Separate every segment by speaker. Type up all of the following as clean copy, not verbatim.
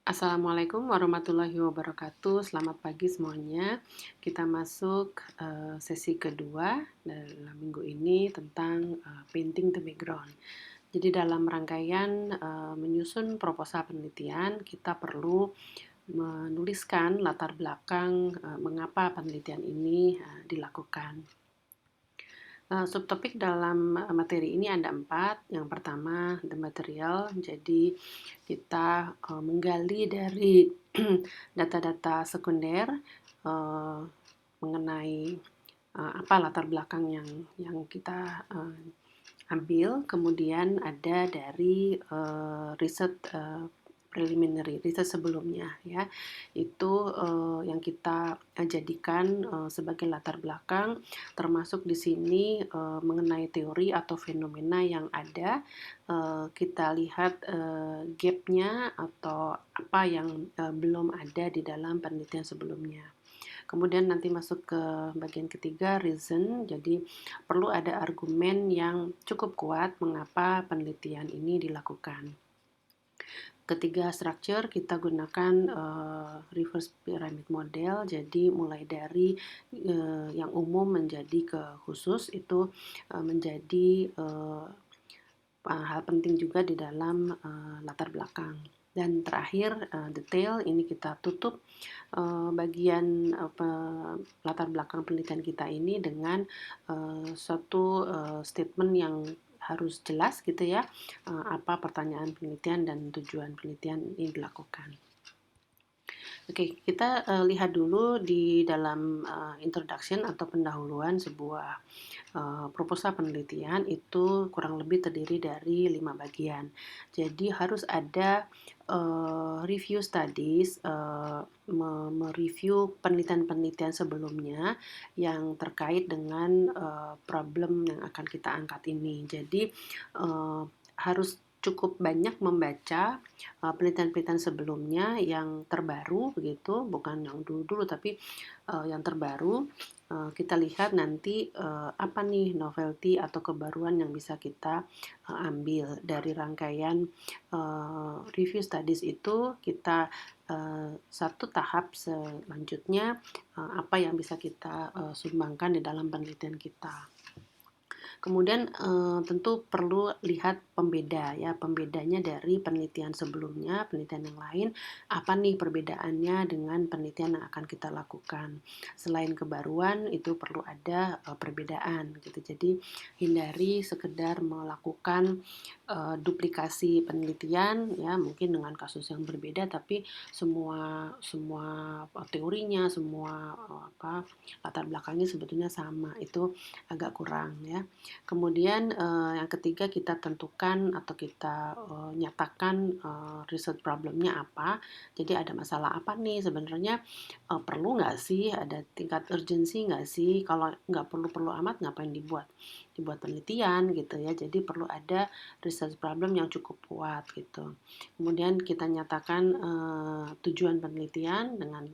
Speaker 1: Assalamualaikum warahmatullahi wabarakatuh. Selamat pagi semuanya. Kita masuk sesi kedua dalam minggu ini tentang painting the background. Jadi dalam rangkaian menyusun proposal penelitian, kita perlu menuliskan latar belakang mengapa penelitian ini dilakukan. Subtopik dalam materi ini ada 4. Yang pertama, the material. Jadi kita menggali dari data-data sekunder mengenai apa latar belakang yang kita ambil. Kemudian ada dari riset preliminary, riset sebelumnya ya. Itu yang kita jadikan sebagai latar belakang, termasuk di sini mengenai teori atau fenomena yang ada. Kita lihat gap-nya atau apa yang belum ada di dalam penelitian sebelumnya. Kemudian nanti masuk ke bagian ketiga, reason. Jadi perlu ada argumen yang cukup kuat mengapa penelitian ini dilakukan. Ketiga, structure, kita gunakan reverse pyramid model. Jadi mulai dari yang umum menjadi ke khusus, itu menjadi hal penting juga di dalam latar belakang. Dan terakhir, detail, ini kita tutup bagian latar belakang penelitian kita ini dengan suatu statement yang harus jelas gitu ya, apa pertanyaan penelitian dan tujuan penelitian ini dilakukan. Oke, kita lihat dulu di dalam introduction atau pendahuluan sebuah proposal penelitian itu kurang lebih terdiri dari 5 bagian. Jadi harus ada review studies, mereview penelitian-penelitian sebelumnya yang terkait dengan problem yang akan kita angkat ini. Jadi harus cukup banyak membaca penelitian-penelitian sebelumnya yang terbaru begitu, bukan yang dulu-dulu tapi yang terbaru. Kita lihat nanti apa nih novelty atau kebaruan yang bisa kita ambil dari rangkaian review studies itu. Kita satu tahap selanjutnya apa yang bisa kita sumbangkan di dalam penelitian kita. Kemudian tentu perlu lihat pembeda ya, pembedanya dari penelitian sebelumnya, penelitian yang lain, apa nih perbedaannya dengan penelitian yang akan kita lakukan. Selain kebaruan itu perlu ada perbedaan gitu. Jadi hindari sekedar melakukan duplikasi penelitian ya, mungkin dengan kasus yang berbeda tapi semua teorinya, semua latar belakangnya sebetulnya sama. Itu agak kurang ya. Kemudian yang ketiga, kita tentukan atau kita nyatakan riset problemnya apa. Jadi ada masalah apa nih sebenarnya, perlu nggak sih, ada tingkat urgensi nggak sih, kalau nggak perlu-perlu amat ngapain dibuat penelitian gitu ya. Jadi perlu ada research problem yang cukup kuat gitu. Kemudian kita nyatakan tujuan penelitian dengan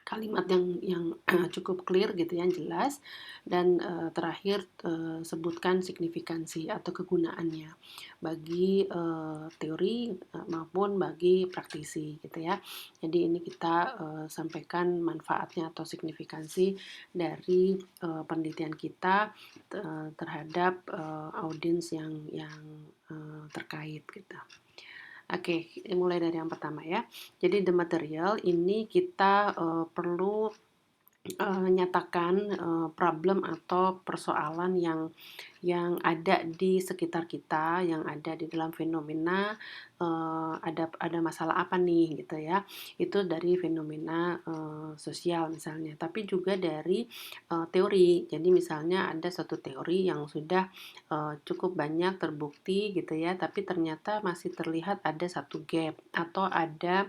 Speaker 1: kalimat yang cukup clear gitu, yang jelas. Dan terakhir sebutkan signifikansi atau kegunaannya bagi teori maupun bagi praktisi gitu ya. Jadi ini kita sampaikan manfaatnya atau signifikansi dari penelitian kita terhadap audiens yang terkait gitu. Oke, mulai dari yang pertama ya. Jadi the material ini kita perlu nyatakan problem atau persoalan yang ada di sekitar kita, yang ada di dalam fenomena, ada masalah apa nih gitu ya. Itu dari fenomena sosial misalnya, tapi juga dari teori. Jadi misalnya ada suatu teori yang sudah cukup banyak terbukti gitu ya, tapi ternyata masih terlihat ada satu gap atau ada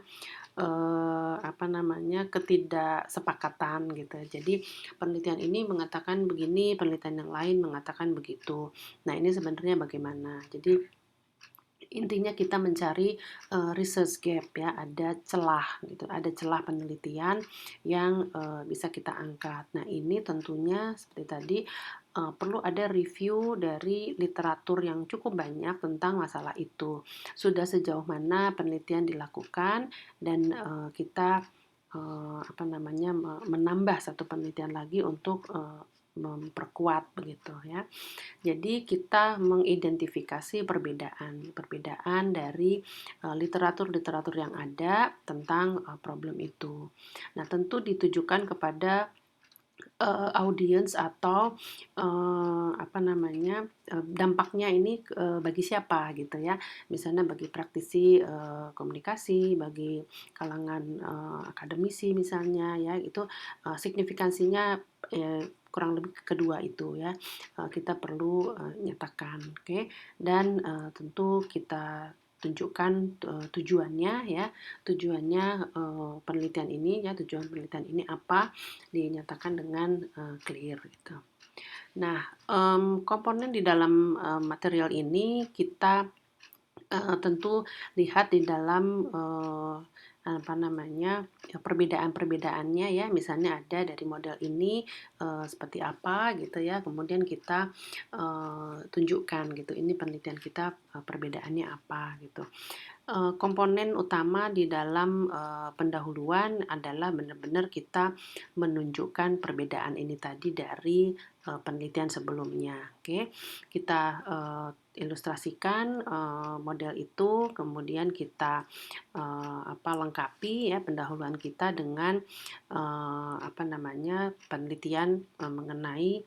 Speaker 1: ketidaksepakatan gitu. Jadi penelitian ini mengatakan begini, penelitian yang lain mengatakan begitu. Nah, ini sebenarnya bagaimana? Jadi intinya kita mencari research gap ya, ada celah gitu, ada celah penelitian yang bisa kita angkat. Nah, ini tentunya seperti tadi perlu ada review dari literatur yang cukup banyak tentang masalah itu. Sudah sejauh mana penelitian dilakukan dan kita apa namanya menambah satu penelitian lagi untuk memperkuat begitu ya. Jadi kita mengidentifikasi perbedaan dari literatur-literatur yang ada tentang problem itu. Nah, tentu ditujukan kepada audiens atau apa namanya dampaknya ini bagi siapa gitu ya, misalnya bagi praktisi komunikasi, bagi kalangan akademisi misalnya ya, itu signifikansinya kurang lebih kedua itu ya, kita perlu nyatakan, oke. Dan tentu kita tunjukkan tujuannya ya, tujuannya penelitian ini ya, tujuan penelitian ini apa, dinyatakan dengan clear gitu. Nah, komponen di dalam material ini kita tentu lihat di dalam apa namanya perbedaan-perbedaannya ya, misalnya ada dari model ini seperti apa gitu ya, kemudian kita tunjukkan gitu, ini penelitian kita perbedaannya apa gitu. Komponen utama di dalam pendahuluan adalah benar-benar kita menunjukkan perbedaan ini tadi dari penelitian sebelumnya. Oke, kita ilustrasikan model itu, kemudian kita lengkapi ya pendahuluan kita dengan apa namanya penelitian mengenai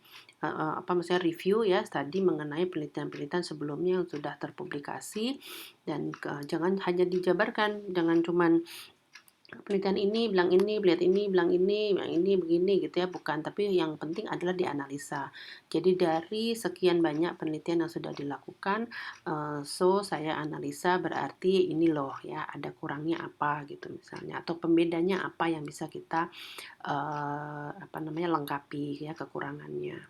Speaker 1: maksudnya review ya tadi mengenai penelitian-penelitian sebelumnya yang sudah terpublikasi, dan jangan hanya dijabarkan, jangan cuman penelitian ini, bilang ini, yang ini begini gitu ya, bukan, tapi yang penting adalah dianalisa. Jadi dari sekian banyak penelitian yang sudah dilakukan, saya analisa berarti ini loh ya, ada kurangnya apa gitu misalnya, atau pembedanya apa yang bisa kita lengkapi ya kekurangannya.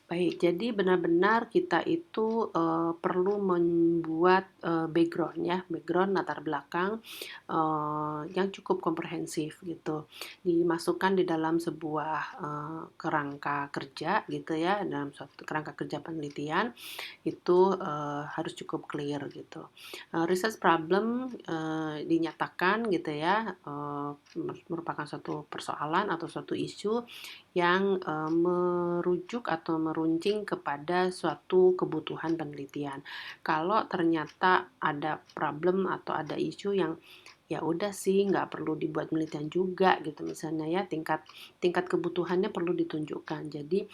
Speaker 1: Baik, jadi benar-benar kita itu perlu membuat background ya, background latar belakang yang cukup komprehensif gitu. Dimasukkan di dalam sebuah kerangka kerja gitu ya, dalam suatu kerangka kerja penelitian itu harus cukup clear gitu. Research problem dinyatakan gitu ya, merupakan suatu persoalan atau suatu isu yang merujuk atau meruncing kepada suatu kebutuhan penelitian. Kalau ternyata ada problem atau ada isu yang ya udah sih nggak perlu dibuat penelitian juga gitu misalnya ya, tingkat kebutuhannya perlu ditunjukkan. Jadi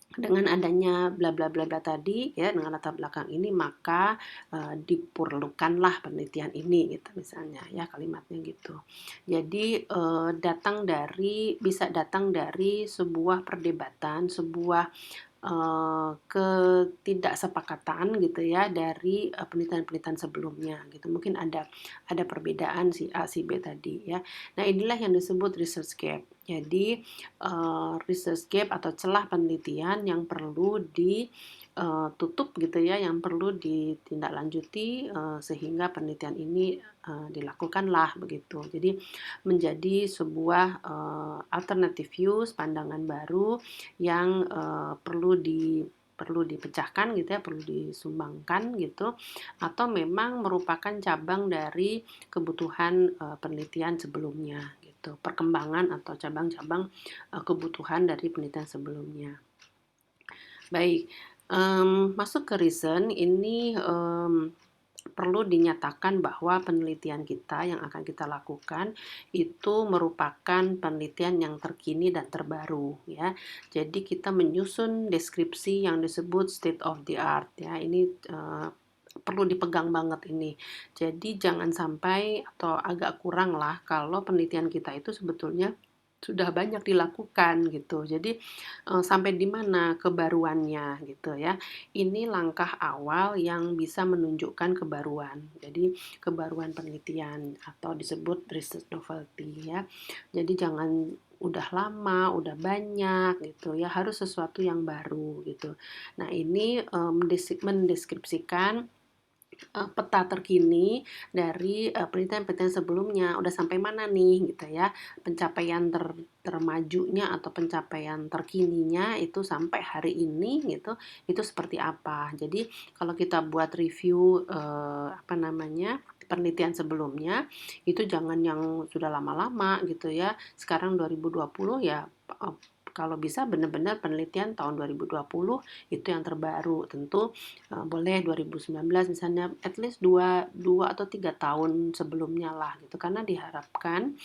Speaker 1: dengan adanya bla bla bla bla tadi ya, dengan latar belakang ini maka diperlukanlah penelitian ini gitu misalnya ya, kalimatnya gitu. Jadi bisa datang dari sebuah perdebatan, sebuah ketidaksepakatan gitu ya dari penelitian-penelitian sebelumnya gitu. Mungkin ada perbedaan si A si B tadi ya. Nah, inilah yang disebut research gap. Jadi research gap atau celah penelitian yang perlu ditutup gitu ya, yang perlu ditindaklanjuti sehingga penelitian ini dilakukanlah begitu. Jadi menjadi sebuah alternative views, pandangan baru yang perlu dipecahkan gitu ya, perlu disumbangkan gitu, atau memang merupakan cabang dari kebutuhan penelitian sebelumnya gitu, perkembangan atau cabang-cabang kebutuhan dari penelitian sebelumnya. Baik, masuk ke reason ini perlu dinyatakan bahwa penelitian kita yang akan kita lakukan itu merupakan penelitian yang terkini dan terbaru ya. Jadi kita menyusun deskripsi yang disebut state of the art ya. Ini perlu dipegang banget ini. Jadi jangan sampai atau agak kurang lah kalau penelitian kita itu sebetulnya sudah banyak dilakukan gitu. Jadi sampai di mana kebaruannya gitu ya. Ini langkah awal yang bisa menunjukkan kebaruan. Jadi kebaruan penelitian atau disebut research novelty ya. Jadi jangan udah lama, udah banyak gitu ya, harus sesuatu yang baru gitu. Nah, ini mendeskripsikan peta terkini dari, penelitian-penelitian sebelumnya, udah sampai mana nih gitu ya, pencapaian termajunya atau pencapaian terkininya itu sampai hari ini gitu, itu seperti apa. Jadi kalau kita buat review, apa namanya, penelitian sebelumnya, itu jangan yang sudah lama-lama gitu ya, sekarang 2020 ya, kalau bisa benar-benar penelitian tahun 2020 itu yang terbaru. Tentu boleh 2019 misalnya, at least 2 atau 3 tahun sebelumnya lah gitu, karena diharapkan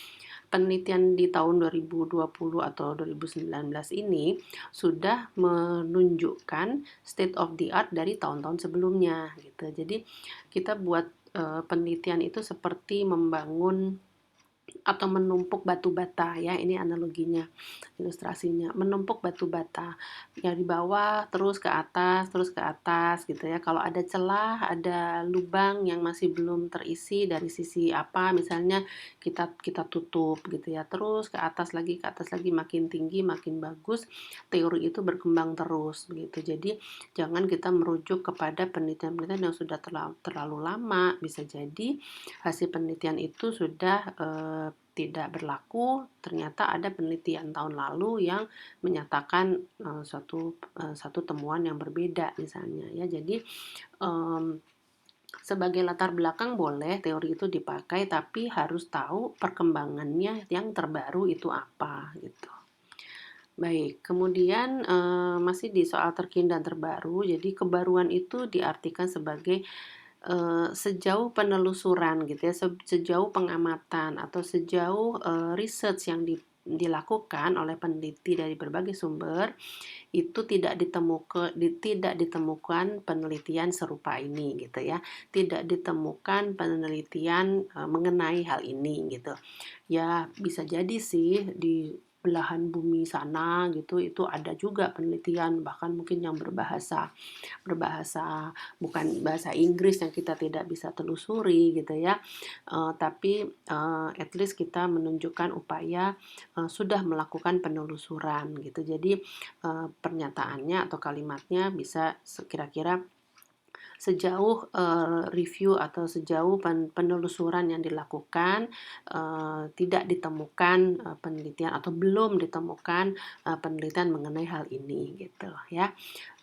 Speaker 1: penelitian di tahun 2020 atau 2019 ini sudah menunjukkan state of the art dari tahun-tahun sebelumnya gitu. Jadi kita buat penelitian itu seperti membangun atau menumpuk batu bata ya, ini analoginya, ilustrasinya, menumpuk batu bata yang di bawah terus ke atas gitu ya. Kalau ada celah, ada lubang yang masih belum terisi dari sisi apa misalnya, kita kita tutup gitu ya, terus ke atas lagi, makin tinggi makin bagus, teori itu berkembang terus begitu. Jadi jangan kita merujuk kepada penelitian-penelitian yang sudah terlalu lama, bisa jadi hasil penelitian itu sudah tidak berlaku, ternyata ada penelitian tahun lalu yang menyatakan satu temuan yang berbeda misalnya ya. Jadi sebagai latar belakang boleh teori itu dipakai, tapi harus tahu perkembangannya yang terbaru itu apa gitu. Baik, kemudian masih di soal terkini dan terbaru. Jadi kebaruan itu diartikan sebagai sejauh penelusuran gitu ya, sejauh pengamatan atau sejauh research yang dilakukan oleh peneliti dari berbagai sumber, itu tidak ditemukan penelitian serupa ini gitu ya, tidak ditemukan penelitian mengenai hal ini gitu. Ya bisa jadi sih di belahan bumi sana gitu, itu ada juga penelitian bahkan mungkin yang berbahasa berbahasa bukan bahasa Inggris yang kita tidak bisa telusuri gitu ya. Tapi at least kita menunjukkan upaya sudah melakukan penelusuran gitu. Jadi pernyataannya atau kalimatnya bisa kira-kira sejauh review atau sejauh penelusuran yang dilakukan tidak ditemukan penelitian atau belum ditemukan penelitian mengenai hal ini gitu ya.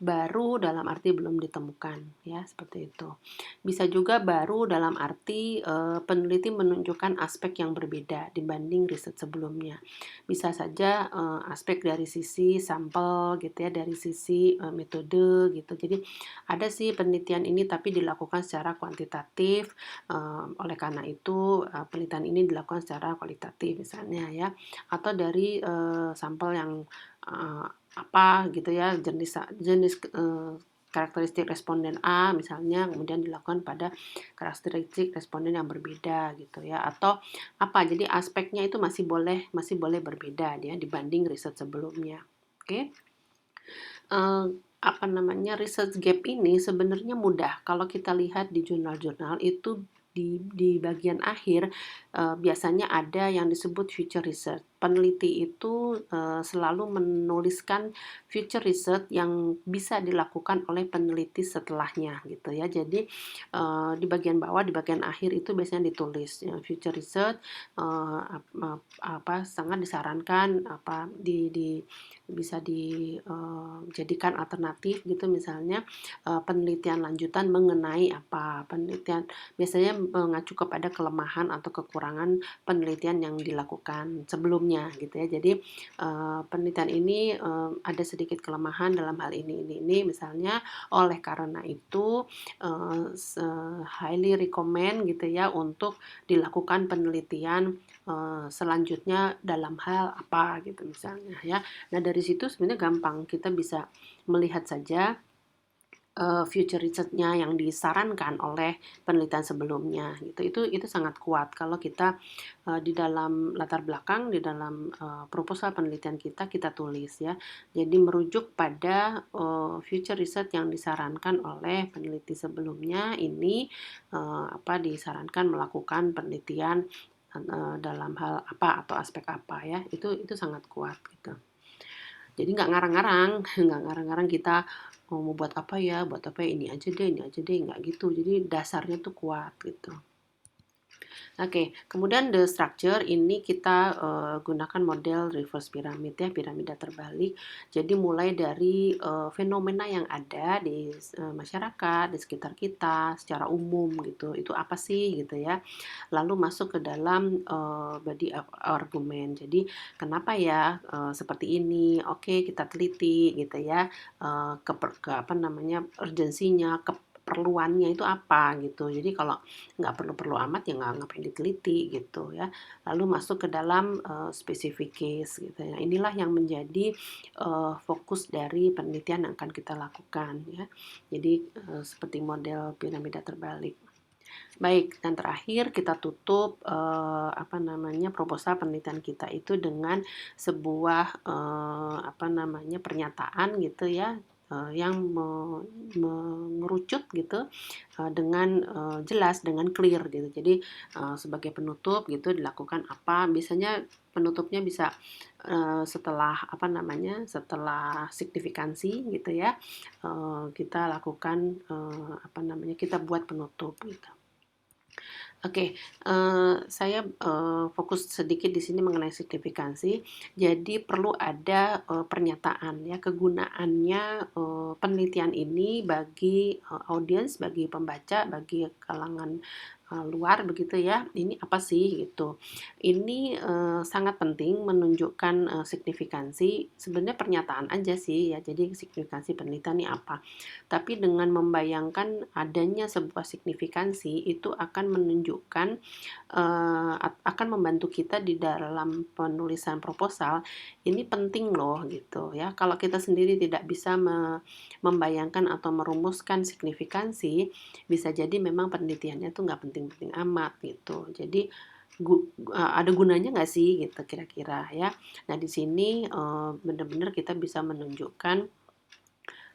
Speaker 1: Baru dalam arti belum ditemukan ya, seperti itu. Bisa juga baru dalam arti peneliti menunjukkan aspek yang berbeda dibanding riset sebelumnya. Bisa saja aspek dari sisi sampel gitu ya, dari sisi metode gitu. Jadi ada sih penelitian ini tapi dilakukan secara kuantitatif, oleh karena itu penelitian ini dilakukan secara kualitatif misalnya ya, atau dari sampel yang apa gitu ya, jenis jenis karakteristik responden A misalnya, kemudian dilakukan pada karakteristik responden yang berbeda gitu ya, atau apa, jadi aspeknya itu masih boleh berbeda ya dibanding riset sebelumnya. Oke. Apa namanya, research gap ini sebenarnya mudah kalau kita lihat di jurnal-jurnal itu di bagian akhir biasanya ada yang disebut future research. Peneliti itu selalu menuliskan future research yang bisa dilakukan oleh peneliti setelahnya gitu ya. Jadi di bagian bawah, di bagian akhir itu biasanya ditulis ya, future research apa sangat disarankan apa bisa dijadikan alternatif gitu, misalnya penelitian lanjutan mengenai apa, penelitian biasanya mengacu kepada kelemahan atau kekurangan penelitian yang dilakukan sebelumnya gitu ya. Jadi penelitian ini ada sedikit kelemahan dalam hal ini misalnya, oleh karena itu highly recommend gitu ya untuk dilakukan penelitian selanjutnya dalam hal apa gitu misalnya ya. Nah dari situ sebenarnya gampang, kita bisa melihat saja future research-nya yang disarankan oleh penelitian sebelumnya gitu. Itu sangat kuat kalau kita di dalam latar belakang, di dalam proposal penelitian kita tulis ya. Jadi merujuk pada future research yang disarankan oleh peneliti sebelumnya ini apa disarankan melakukan penelitian dalam hal apa atau aspek apa ya. Itu sangat kuat gitu. Jadi nggak ngarang-ngarang, nggak ngarang-ngarang kita mau buat apa ya, ini aja deh, nggak gitu. Jadi dasarnya tuh kuat gitu. Oke, kemudian the structure ini kita gunakan model reverse pyramid ya, piramida terbalik. Jadi mulai dari fenomena yang ada di masyarakat, di sekitar kita, secara umum gitu. Itu apa sih gitu ya. Lalu masuk ke dalam body of argument. Jadi kenapa ya seperti ini? Oke, kita teliti gitu ya. Apa namanya urgensinya, keperluannya itu apa gitu. Jadi kalau nggak perlu-perlu amat ya nggak ngapain diteliti gitu ya. Lalu masuk ke dalam specific case gitu ya. Inilah yang menjadi fokus dari penelitian yang akan kita lakukan ya. Jadi seperti model piramida terbalik. Baik, dan terakhir kita tutup apa namanya proposal penelitian kita itu dengan sebuah apa namanya pernyataan gitu ya, yang mengerucut gitu dengan jelas, dengan clear gitu. Jadi sebagai penutup gitu dilakukan apa? Biasanya penutupnya bisa setelah apa namanya setelah signifikansi gitu ya, kita lakukan apa namanya kita buat penutup gitu. Oke, saya fokus sedikit di sini mengenai signifikansi. Jadi perlu ada pernyataan ya kegunaannya penelitian ini bagi audiens, bagi pembaca, bagi kalangan luar begitu ya. Ini apa sih gitu. Ini sangat penting menunjukkan signifikansi. Sebenarnya pernyataan aja sih ya. Jadi signifikansi penelitian ini apa. Tapi dengan membayangkan adanya sebuah signifikansi itu akan menunjukkan akan membantu kita di dalam penulisan proposal. Ini penting loh gitu ya. Kalau kita sendiri tidak bisa membayangkan atau merumuskan signifikansi, bisa jadi memang penelitiannya tuh nggak penting-penting amat gitu. Jadi ada gunanya nggak sih gitu kira-kira ya. Nah di sini benar-benar kita bisa menunjukkan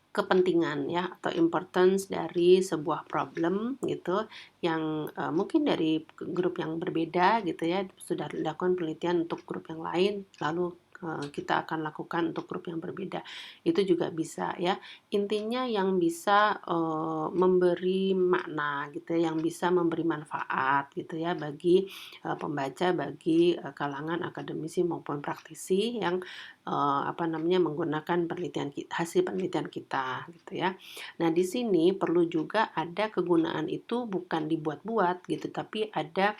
Speaker 1: kepentingan ya atau importance dari sebuah problem gitu yang mungkin dari grup yang berbeda gitu ya sudah dilakukan penelitian untuk grup yang lain lalu kita akan lakukan untuk grup yang berbeda itu juga bisa ya intinya yang bisa memberi makna gitu ya, yang bisa memberi manfaat gitu ya bagi pembaca bagi kalangan akademisi maupun praktisi yang apa namanya menggunakan hasil penelitian kita gitu ya. Nah, di sini perlu juga ada kegunaan itu bukan dibuat-buat gitu, tapi ada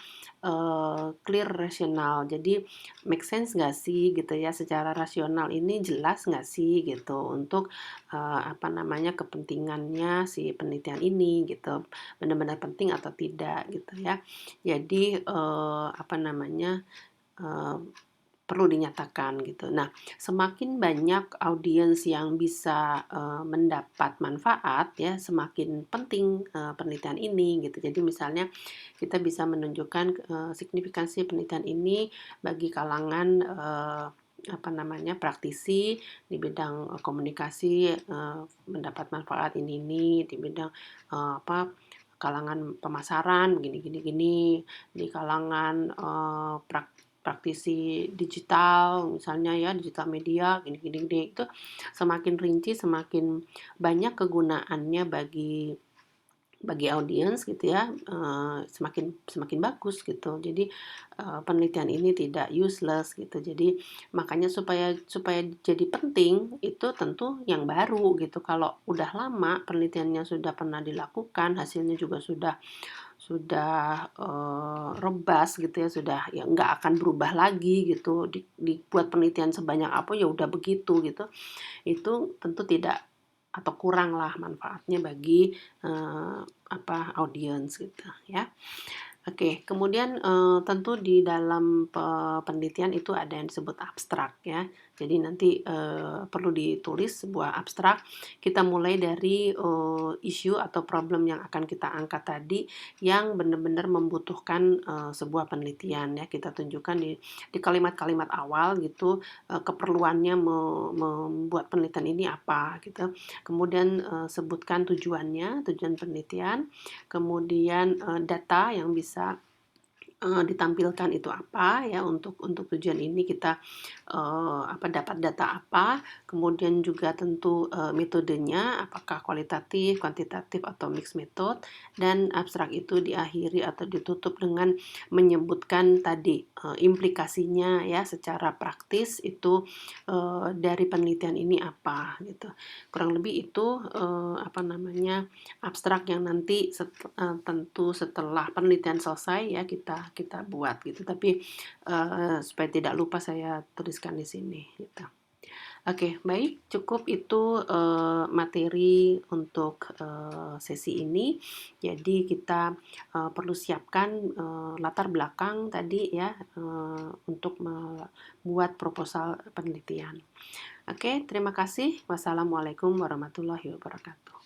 Speaker 1: clear rasional. Jadi make sense nggak sih gitu ya secara rasional ini jelas nggak sih gitu untuk apa namanya kepentingannya si penelitian ini gitu benar-benar penting atau tidak gitu ya. Jadi apa namanya eh, perlu dinyatakan gitu. Nah, semakin banyak audiens yang bisa mendapat manfaat ya, semakin penting penelitian ini gitu. Jadi misalnya kita bisa menunjukkan signifikansi penelitian ini bagi kalangan apa namanya praktisi di bidang komunikasi mendapat manfaat ini di bidang apa kalangan pemasaran gini di kalangan praktisi digital misalnya ya digital media gini itu semakin rinci semakin banyak kegunaannya bagi audiens gitu ya semakin semakin bagus gitu jadi penelitian ini tidak useless gitu jadi makanya supaya jadi penting itu tentu yang baru gitu kalau udah lama penelitiannya sudah pernah dilakukan hasilnya juga sudah rebas gitu ya sudah ya nggak akan berubah lagi gitu dibuat penelitian sebanyak apa ya udah begitu gitu itu tentu tidak atau kurang lah manfaatnya bagi apa audiens gitu ya. Oke, kemudian tentu di dalam penelitian itu ada yang disebut abstrak ya. Jadi nanti perlu ditulis sebuah abstrak. Kita mulai dari isu atau problem yang akan kita angkat tadi yang benar-benar membutuhkan sebuah penelitian ya. Kita tunjukkan di kalimat-kalimat awal gitu keperluannya membuat penelitian ini apa gitu. Kemudian sebutkan tujuan penelitian, kemudian data yang bisa ditampilkan itu apa ya, untuk tujuan ini kita, dapat data apa, kemudian juga tentu, metodenya apakah kualitatif, kuantitatif, atau mix method, dan abstrak itu diakhiri atau ditutup dengan menyebutkan tadi, implikasinya ya secara praktis itu, dari penelitian ini apa gitu. Kurang lebih itu, abstrak yang nanti tentu setelah penelitian selesai ya kita buat gitu, tapi, supaya tidak lupa saya tuliskan di sini gitu. Oke, baik, cukup itu, materi untuk, sesi ini. Jadi kita, perlu siapkan, latar belakang tadi ya, untuk membuat proposal penelitian. Oke, terima kasih. Wassalamualaikum warahmatullahi wabarakatuh.